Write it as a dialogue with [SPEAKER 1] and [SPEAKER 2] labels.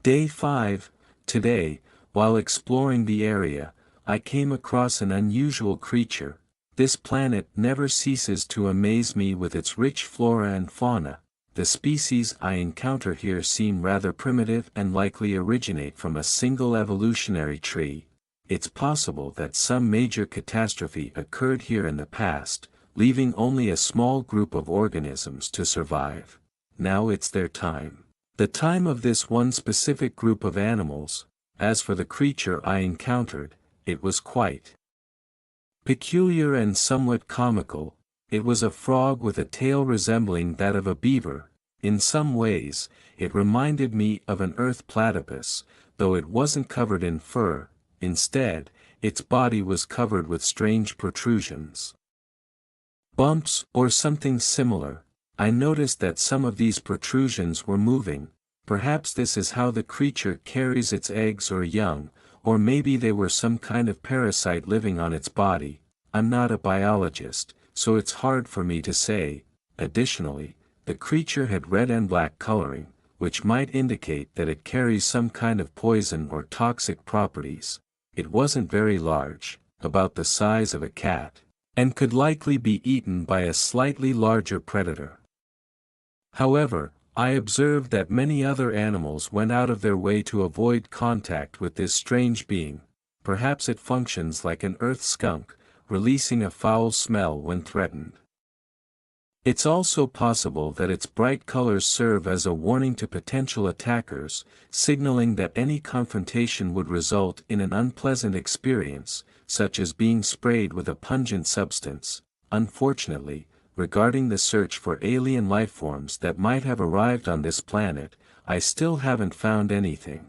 [SPEAKER 1] Day 5. Today, while exploring the area, I came across an unusual creature. This planet never ceases to amaze me with its rich flora and fauna. The species I encounter here seem rather primitive and likely originate from a single evolutionary tree. It's possible that some major catastrophe occurred here in the past, leaving only a small group of organisms to survive. Now it's their time. The time of this one specific group of animals. As for the creature I encountered, it was quite peculiar and somewhat comical. It was a frog with a tail resembling that of a beaver. In some ways, it reminded me of an earth platypus, though it wasn't covered in fur. Instead, its body was covered with strange protrusions. Bumps, or something similar. I noticed that some of these protrusions were moving. Perhaps this is how the creature carries its eggs or young, or maybe they were some kind of parasite living on its body. I'm not a biologist, so it's hard for me to say. Additionally, the creature had red and black coloring, which might indicate that it carries some kind of poison or toxic properties. It wasn't very large, about the size of a cat, and could likely be eaten by a slightly larger predator. However, I observed that many other animals went out of their way to avoid contact with this strange being. Perhaps it functions like an earth skunk, releasing a foul smell when threatened. It's also possible that its bright colors serve as a warning to potential attackers, signaling that any confrontation would result in an unpleasant experience, such as being sprayed with a pungent substance. Unfortunately, regarding the search for alien lifeforms that might have arrived on this planet, I still haven't found anything.